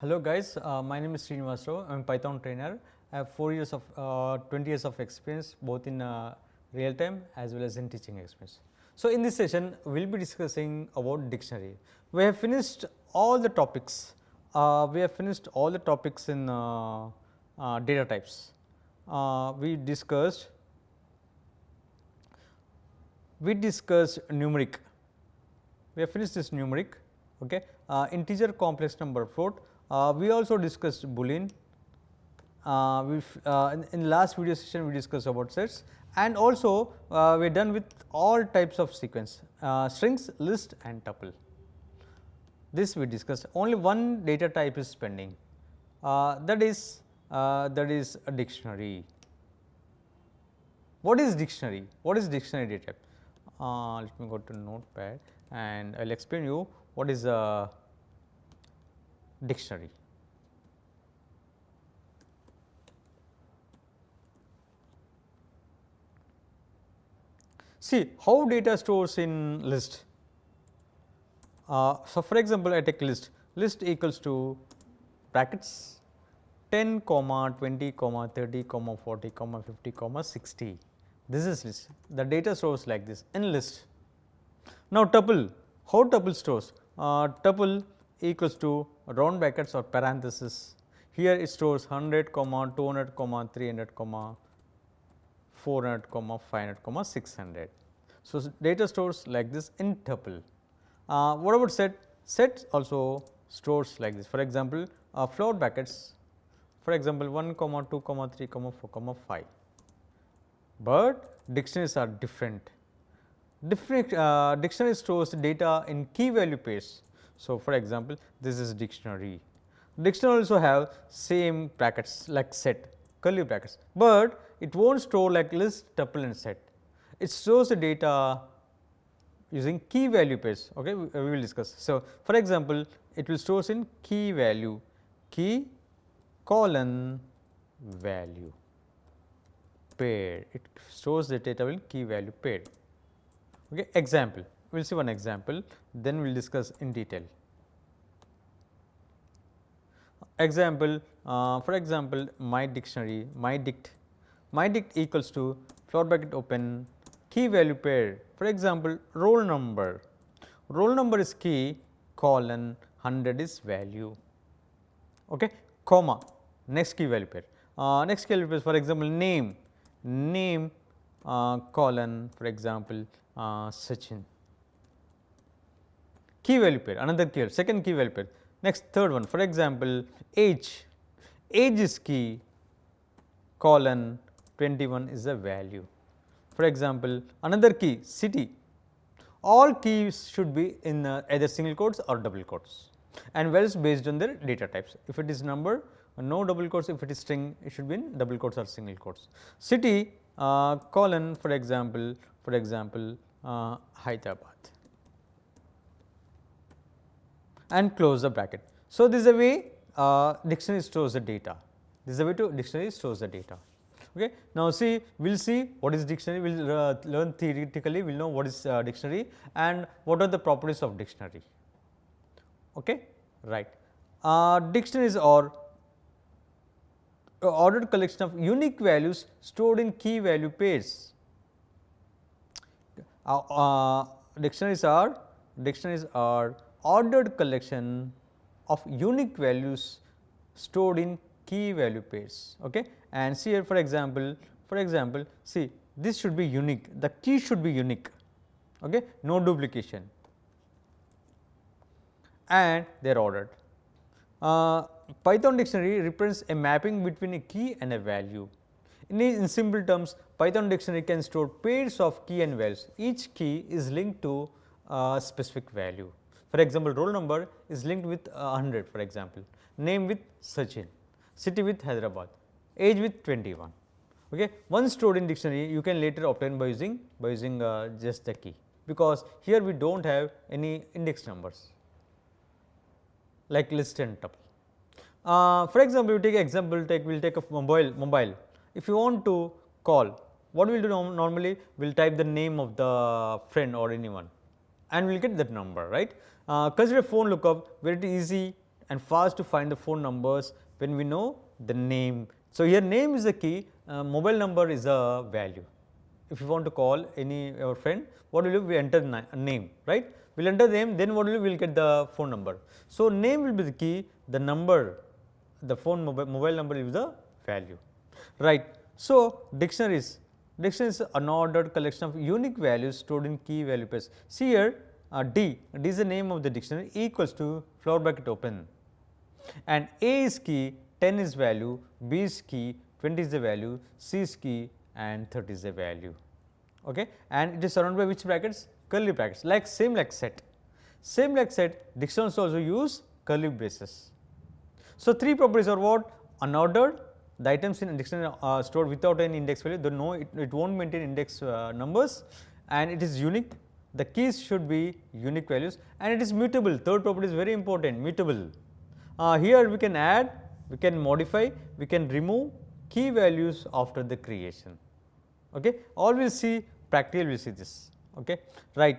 Hello guys, my name is Srinivas Rao. I am Python trainer. I have 20 years of experience both in real time as well as in teaching experience. So, in this session we will be discussing about dictionary. We have finished all the topics. We have finished all the topics in data types. We discussed numeric. We have finished this numeric, okay. Integer, complex number, float. We also discussed Boolean. In last video session we discussed about sets, and also we are done with all types of sequence, strings, list and tuple. This we discussed. Only one data type is pending, that is a dictionary. What is dictionary? What is dictionary data type? Let me go to notepad and I will explain you what is a dictionary. See how data stores in list. So, for example, I take list equals to brackets 10, 20, 30, 40, 50, 60. This is list. The data stores like this in list. Now, tuple, how tuple stores? Tuple equals to round brackets or parenthesis. Here it stores 100, 200, 300, 400, 500, 600. So, data stores like this in tuple. What about set? Set also stores like this. For example, float brackets, for example 1, 2, 3, 4, 5. But dictionaries are different. Dictionary stores data in key value pairs. So, for example, this is dictionary. Dictionary also have same brackets like set, curly brackets, but it will not store like list, tuple and set. It stores the data using key value pairs. Okay, we will discuss. So, for example, it will stores in key value, key colon value pair. It stores the data in key value pair. Okay, example. We will see one example, then we will discuss in detail. Example, for example, my dictionary, my dict equals to float bracket open key value pair. For example, roll number is key, colon 100 is value, okay, comma next key value pair. Next key value pair, for example, name colon, for example, Sachin. Key value pair, another key, second key value pair. Next, third one, for example, age is key, colon 21 is a value. For example, another key, city. All keys should be in either single quotes or double quotes, and values based on their data types. If it is number, no double quotes. If it is string, it should be in double quotes or single quotes. City colon, for example, Hyderabad, and close the bracket. So, this is a way dictionary stores the data. This is a way to dictionary stores the data. Okay. Now, see, we will see what is dictionary, we will learn theoretically, we will know what is dictionary and what are the properties of dictionary. Okay. Right. Dictionaries are ordered collection of unique values stored in key value pairs. Dictionaries are ordered collection of unique values stored in key value pairs. Okay. And see here, for example, see, this should be unique, the key should be unique, okay, no duplication, and they are ordered. Python dictionary represents a mapping between a key and a value. In simple terms, Python dictionary can store pairs of key and values. Each key is linked to a specific value. For example, roll number is linked with 100, for example, name with Sachin, city with Hyderabad, age with 21. Okay. Once stored in dictionary, you can later obtain by using just the key, because here we do not have any index numbers like list and tuple. For example, we take we will take a mobile. If you want to call, what we will do normally, we will type the name of the friend or anyone and we will get that number, right. Consider phone lookup, very easy and fast to find the phone numbers when we know the name. So, here name is the key, mobile number is a value. If you want to call any our friend, what will you we enter name, right? We will enter name, then what will we will get the phone number. So, name will be the key, the number, the phone mobile number is the value, right. So, dictionaries is an unordered collection of unique values stored in key value pairs. See here D is the name of the dictionary, E equals to flower bracket open, and A is key, 10 is value, B is key, 20 is the value, C is key and 30 is the value. Okay. And it is surrounded by which brackets? Curly brackets, like same like set. Same like set, dictionaries also use curly braces. So, three properties are what? Unordered, the items in dictionary are stored without any index value, though no it will not maintain index numbers, and it is unique. The keys should be unique values, and it is mutable. Third property is very important, mutable. Here we can add, we can modify, we can remove key values after the creation. Okay. All we will see practical, we will see this. Okay. Right.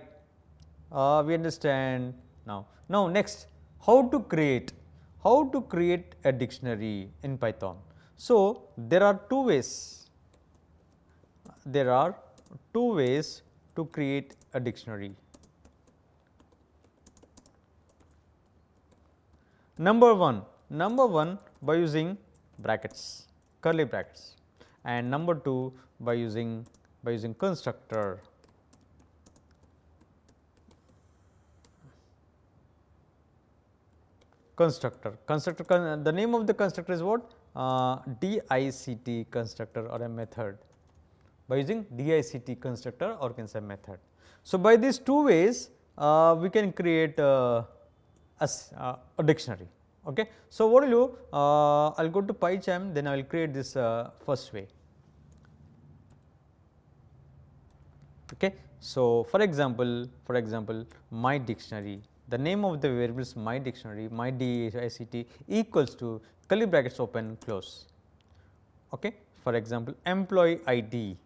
We understand now. Now, next, how to create a dictionary in Python. So, there are two ways to create a dictionary. Number one by using brackets, curly brackets, and number two by using constructor. The name of the constructor is what? DICT constructor or a method, by using DICT constructor or can say method. So, by these two ways we can create a dictionary. Okay. So, what will you I will go to PyCharm, then I will create this first way. Okay. So, for example, my dictionary, the name of the variable is my dictionary, my DICT equals to curly brackets open close. Okay. For example, employee ID,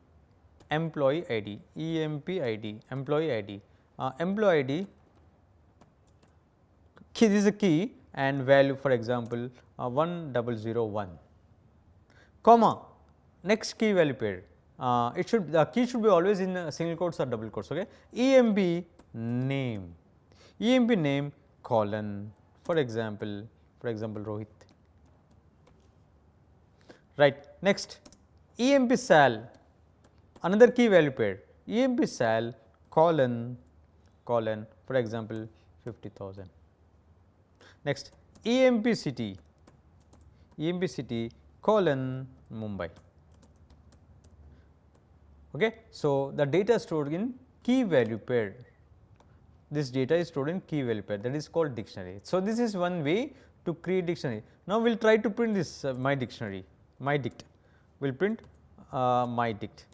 employee ID, employee ID, employee ID, key, this is a key and value, for example, 1001, comma, next key value pair. It should, the key should be always in single quotes or double quotes. Okay. EMP name, colon, for example Rohit, right. Next, EMP sal, another key value pair, EMP sal colon, for example 50,000. Next, EMP city colon Mumbai. Okay. So, the data stored in key value pair, this data is stored in key value pair, that is called dictionary. So, this is one way to create dictionary. Now, we will try to print this my dictionary, my dict, we will print my dict.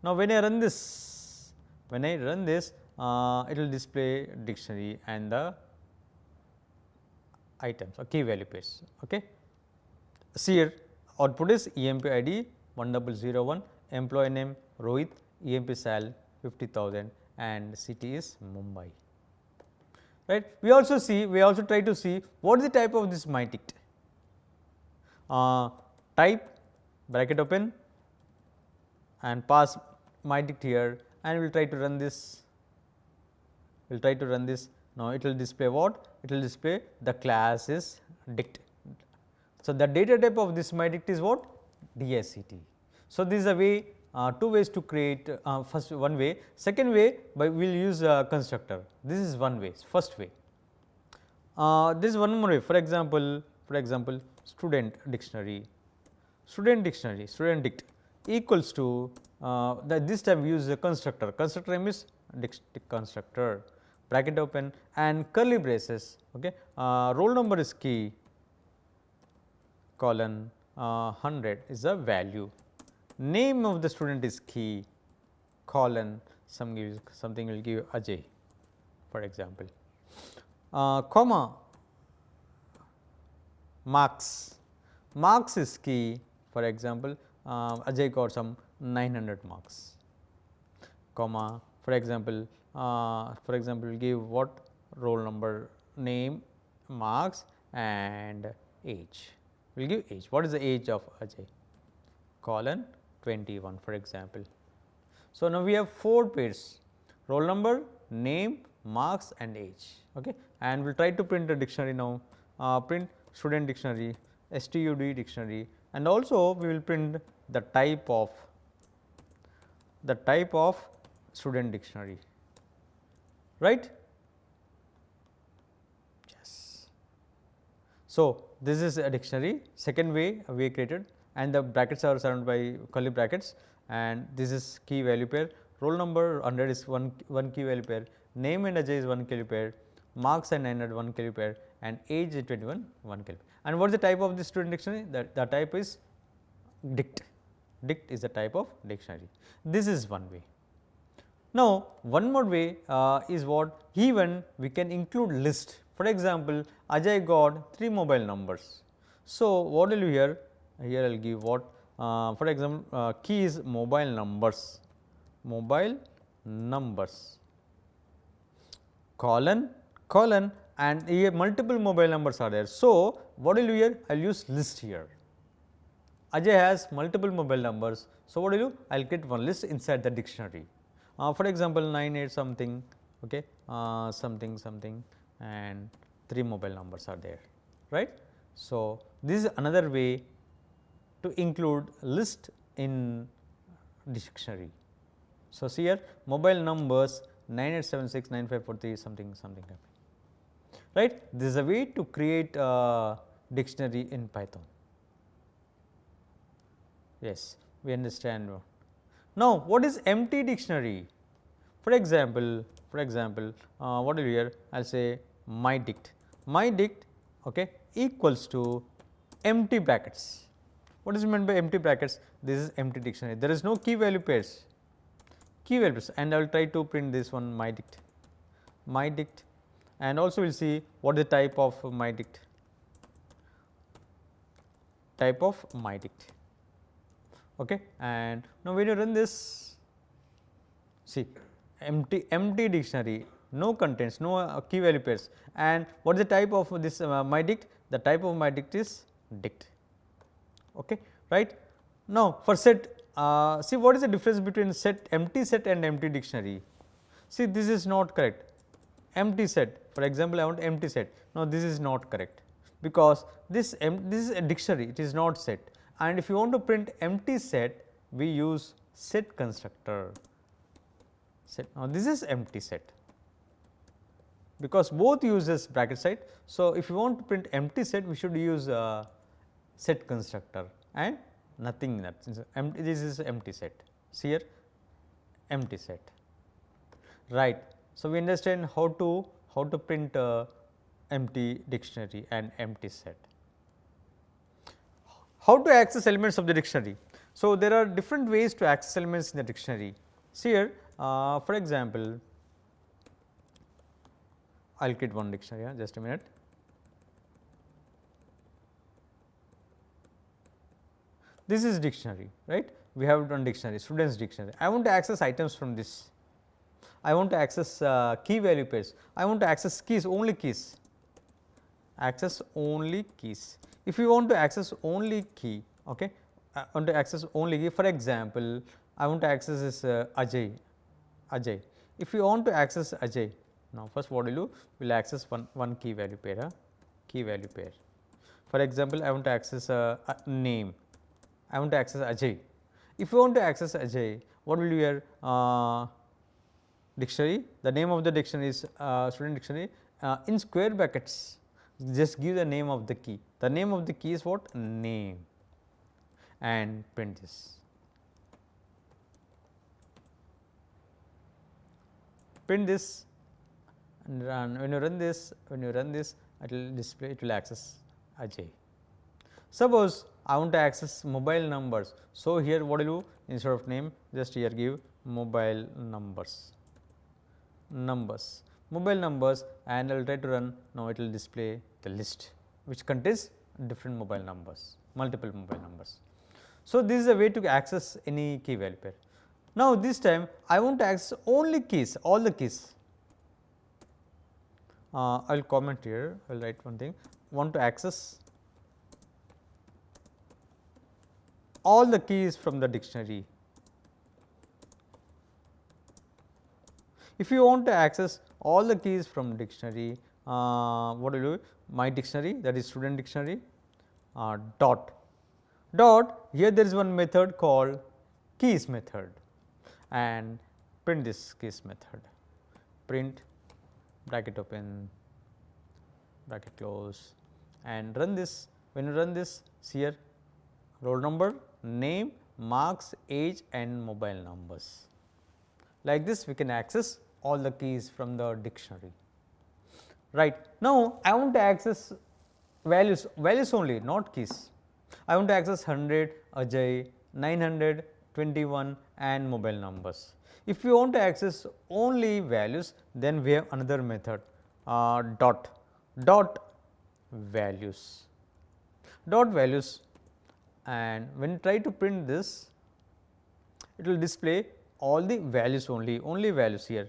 Now, when I run this, it will display dictionary and the items or key value pairs. Okay. See here, output is EMP ID 1001, employee name Rohit, EMP sal 50,000 and city is Mumbai, right. We also try to see what is the type of this my dict. Type bracket open and pass my dict here, and we will try to run this. Now, it will display what? It will display the class is dict. So, the data type of this my dict is what? DICT. So, this is a way, two ways to create, first one way. Second way, we will use constructor. This is one way, first way. This is one more way. For example, student dictionary, student dict equals to this time we use a constructor. Constructor name is constructor, bracket open and curly braces. Okay. Roll number is key, colon 100 is the value. Name of the student is key, colon something will give Ajay, for example, comma, marks is key, for example Ajay got some 900 marks, comma, for example we give what? Roll number, name, marks and age. We will give age. What is the age of Ajay? Colon 21 for example. So, now we have 4 pairs, roll number, name, marks and age, okay. And we will try to print a dictionary now, print student dictionary, STUD dictionary, and also we will print the type of student dictionary, right. Yes. So, this is a dictionary, second way we created, and the brackets are surrounded by curly brackets, and this is key value pair, roll number 100 is one key value pair, name and Ajay is 1 key value pair, marks and 900 1 key value pair, and age is 21 1 key value pair. And what is the type of the student dictionary? The type is dict. Dict is the type of dictionary. This is one way. Now, one more way is what, even we can include list. For example, Ajay got 3 mobile numbers. So, what will you here? Here I will give what, for example, key is mobile numbers, colon, and here multiple mobile numbers are there. So, what will you here? I will use list here. Ajay has multiple mobile numbers. So, what will you? I will get one list inside the dictionary. For example, 98 something, okay, something and 3 mobile numbers are there, right. So, this is another way to include list in dictionary. So, see here mobile numbers 9876 9543 something, right. This is a way to create a dictionary in Python. Yes, we understand. Now, what is empty dictionary? For example, what will you here? I will say my dict, okay, equals to empty brackets. What is meant by empty brackets? This is empty dictionary. There is no key value pairs, and I will try to print this one my dict, and also we will see what is the type of my dict. Okay. And now, when you run this, see empty dictionary, no contents, no key value pairs, and what is the type of this my dict? The type of my dict is dict, okay, right. Now, for set, see what is the difference between empty set and empty dictionary? See, this is not correct. Empty set, for example, I want empty set. Now, this is not correct, because this is a dictionary, it is not set. And if you want to print empty set, we use set constructor. Now, this is empty set, because both uses bracket side. So, if you want to print empty set, we should use set constructor and nothing that this is empty set. See here empty set, right. So, we understand how to print empty dictionary and empty set. How to access elements of the dictionary? So, there are different ways to access elements in the dictionary. See here, for example, I will create one dictionary, just a minute. This is dictionary, right. We have done dictionary, students dictionary. I want to access items from this. I want to access key value pairs. I want to access keys, only keys. Access only keys. If you want to access only key, okay, I want to access only key. For example, I want to access this Ajay. If you want to access Ajay, now first what will you? We will access one key value pair. For example, I want to access a name. I want to access Ajay. If you want to access Ajay, what will you here? Dictionary. The name of the dictionary is student dictionary. In square brackets, just give the name of the key. The name of the key is what? Name, and print this. Print this, and run. When you run this, it will display. It will access Ajay. Suppose I want to access mobile numbers. So, here what will you? Instead of name, just here give mobile numbers, and I will try to run. Now, it will display the list which contains different mobile numbers, multiple mobile numbers. So, this is a way to access any key value pair. Now, this time I want to access only keys, all the keys. I will comment here, I will write one thing. want to access all the keys from the dictionary. If you want to access all the keys from dictionary, what do you do? My dictionary, that is student dictionary, dot. Here there is one method called keys method, and print this keys method, print bracket open, bracket close, and run this. When you run this, see here roll number, name, marks, age and mobile numbers. Like this we can access all the keys from the dictionary. Right. Now, I want to access values only, not keys. I want to access 100, Ajay, 900, 21 and mobile numbers. If you want to access only values, then we have another method, dot values, and when you try to print this, it will display all the values only values here,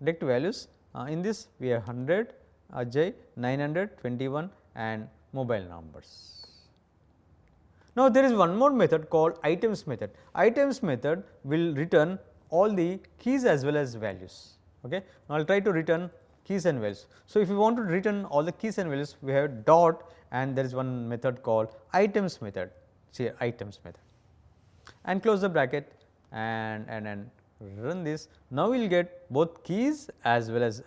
direct values. In this we have 100, Ajay, 900, 21 and mobile numbers. Now, there is one more method called items method. Items method will return all the keys as well as values. Okay. Now, I will try to return keys and values. So, if you want to return all the keys and values, we have dot, and there is one method called items method. See items method, and close the bracket and run this. Now, we will get both keys as well as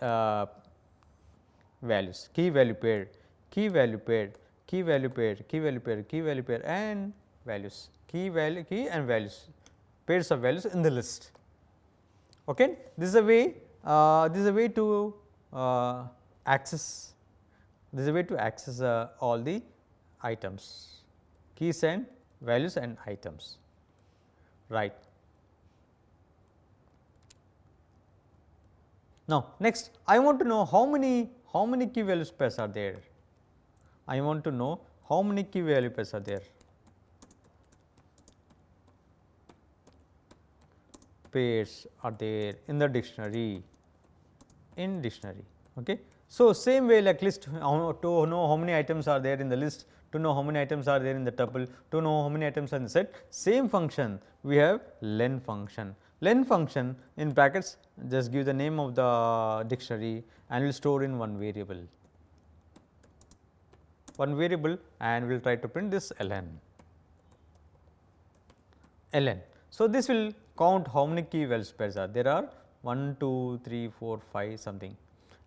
values, key value pair, key value pair, key value pair, key value pair, key value pair and values, key and values, pairs of values in the list. Okay. This is a way to access all the items, keys and values and items. Right. Now, next I want to know how many key values pairs are there. I want to know how many key value pairs are there. Pairs are there in the dictionary, Okay. So, same way like list, to know how many items are there in the list, to know how many items are there in the tuple, to know how many items are in the set, same function we have len function. Len function in brackets just give the name of the dictionary and will store in one variable, and we will try to print this ln. So, this will count how many key values pairs are there. Are 1, 2, 3, 4, 5 something,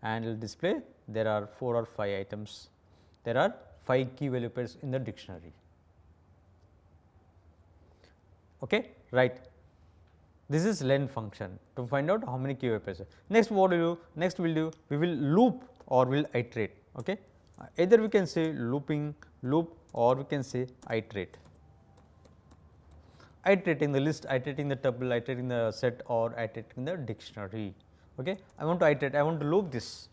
and will display there are 4 or 5 items, there are 5 key value pairs in the dictionary. Okay, right. This is len function to find out how many key value pairs are. Next, what do you do? Next, we will loop or will iterate. Okay. Either we can say loop or we can say iterate. Iterating the list, iterating the tuple, iterating the set or iterating the dictionary. Okay. I want to iterate, I want to loop this.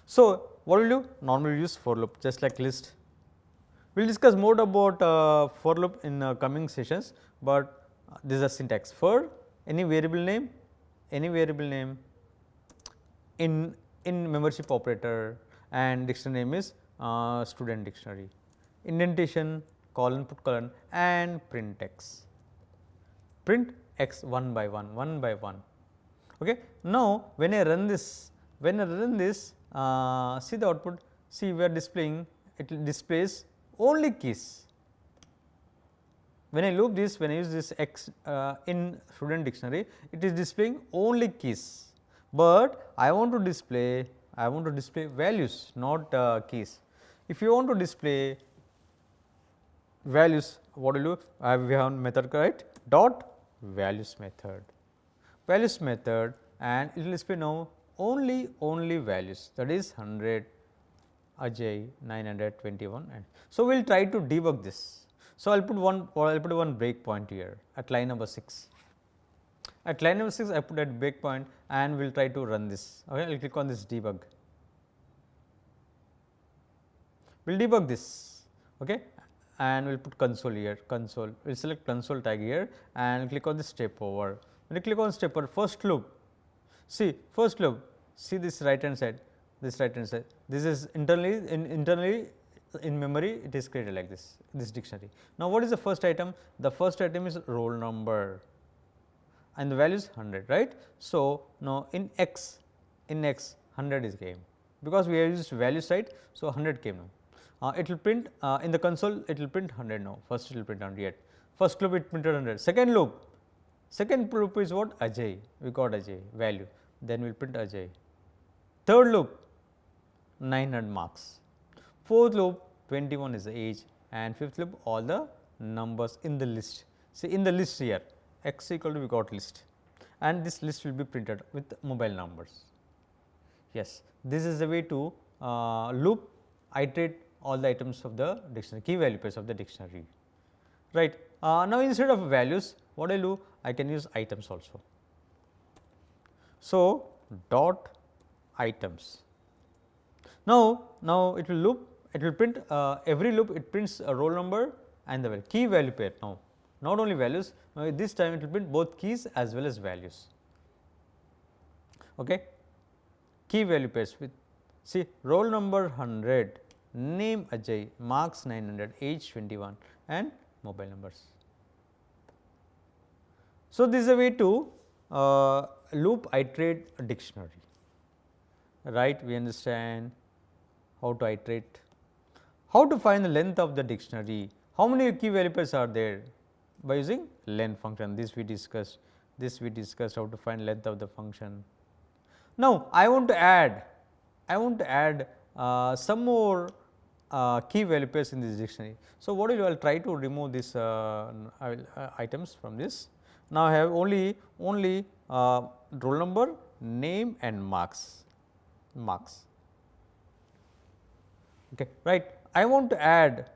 So, what will you do? Normally use for loop just like list. We will discuss more about for loop in coming sessions, but this is a syntax for any variable name in membership operator, and dictionary name is student dictionary, indentation, colon, put colon and print x one by one. Okay. Now, when I run this, see the output, see we are displaying, it displays only keys. When I loop this, when I use this x in student dictionary, it is displaying only keys, but I want to display values, not keys. If you want to display values, what will you do? We have method, right? Dot values method, and it will display now only values, that is 100, Ajay, 921, and so we will try to debug this. So, I will put one breakpoint here at line number 6. At line number 6, I put a breakpoint and we will try to run this. Okay, I will click on this debug. We will debug this, okay, and we will put console here. We will select console tag here and click on the step over. When you click on step over, first loop, see this right hand side. This is internally in memory it is created like this dictionary. Now, what is the first item? The first item is roll number and the value is 100, right. So, now in x 100 is came because we have used value side. So, 100 came now. It will print in the console, it will print 100 now. First it will print 100, first loop it printed 100, second loop is what? Ajay, we got Ajay value, then we will print Ajay. Third loop 900 marks, fourth loop 21 is the age, and fifth loop all the numbers in the list. See, in the list here x equal to we got list, and this list will be printed with mobile numbers. Yes, this is the way to loop iterate all the items of the dictionary, key value pairs of the dictionary, right. Now, instead of values, what I do? I can use items also. So, dot items. Now, it will loop, it will print every loop it prints a roll number and the key value pair. Now, not only values, now this time it will print both keys as well as values. Okay. Key value pairs with, see, roll number 100, name Ajay, marks 900, age 21 and mobile numbers. So, this is a way to loop iterate a dictionary, right. We understand how to iterate, how to find the length of the dictionary, how many key value pairs are there by using len function. This we discussed how to find length of the function. Now, I want to add some more key value pairs in this dictionary. So, what I will try to remove this items from this. Now, I have only roll number, name and marks. Okay, right. I want to add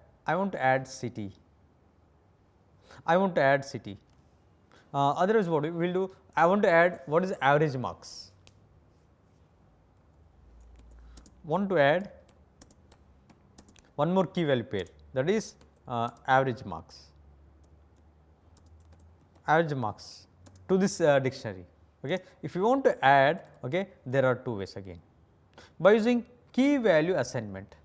city. Otherwise, what we will do? I want to add what is average marks. Want to add one more key value pair, that is average marks. To this dictionary. Okay. If you want to add, okay, there are two ways again, by using key value assignment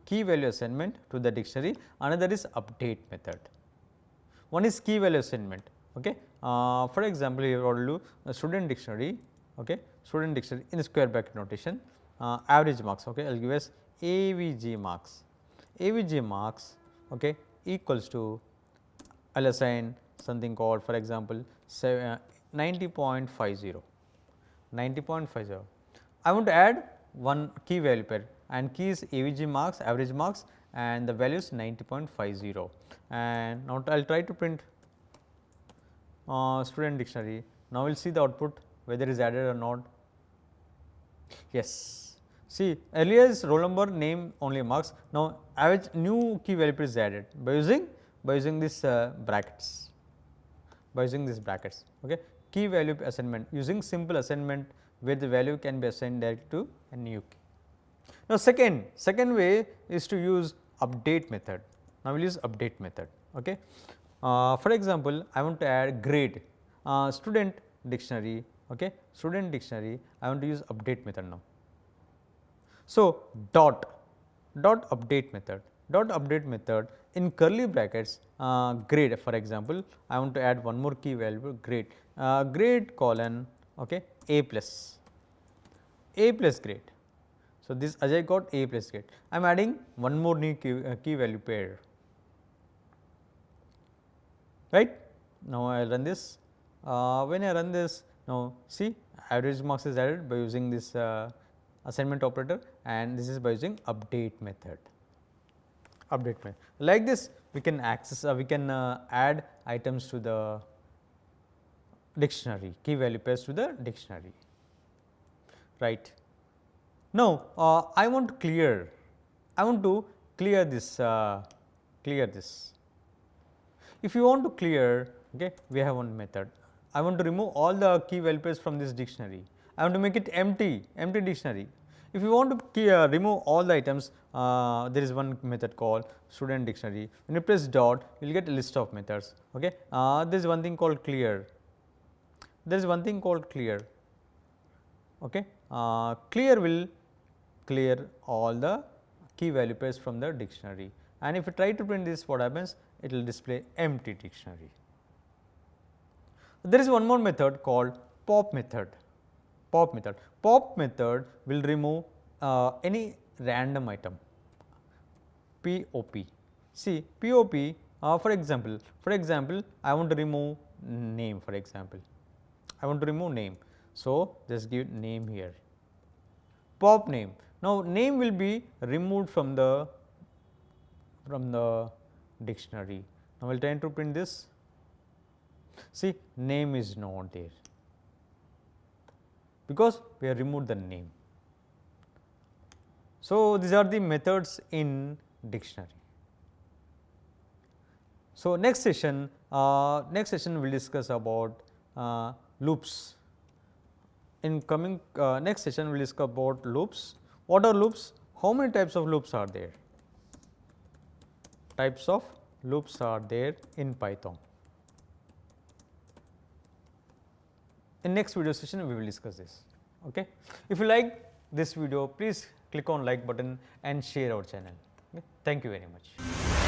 to the dictionary, another is update method. One is key value assignment. Okay. For example, here I will do a student dictionary, okay, in square bracket notation, average marks, okay, I will give as AVG marks, okay, equals to, I will assign something called, for example, 90.50. I want to add one key value pair, and key is AVG marks, average marks, and the value is 90.50. And now I will try to print student dictionary. Now, we will see the output whether it is added or not. Yes, see, earlier is roll number, name, only marks. Now, average new key value pair is added by using this brackets. Okay. Key value assignment, using simple assignment where the value can be assigned directly to a new key. Now, second way is to use update method. Now, we will use update method. Okay. For example, I want to add grade, student dictionary. Okay. I want to use update method now. So, dot update method in curly brackets, grade. For example, I want to add one more key value, grade, colon, okay, A plus grade. So, this Ajay got A plus grade. I am adding one more new key value pair, right. Now, I will run this. When I run this, now see, average marks is added by using this assignment operator, and this is by using update method. Like this, we can access, we can add items to the dictionary, key value pairs to the dictionary, right. Now, I want to clear this. If you want to clear, okay, we have one method. I want to remove all the key value pairs from this dictionary. I want to make it empty dictionary. If you want to remove all the items, there is one method called student dictionary. When you press dot, you will get a list of methods. Okay. There is one thing called clear. Okay. Clear will clear all the key value pairs from the dictionary, and if you try to print this, what happens? It will display empty dictionary. There is one more method called pop method. Pop method will remove any random item. POP. See, POP, for example, I want to remove name, for example. I want to remove name. So, just give name here. Pop name. Now, name will be removed from the dictionary. Now, I will try to print this. See, name is not there because we have removed the name. So, these are the methods in dictionary. So, next session we will discuss about loops. In coming next session we will discuss about loops. What are loops? How many types of loops are there? Types of loops are there in Python. In next video session we will discuss this. Okay. If you like this video, please click on like button and share our channel. Okay. Thank you very much.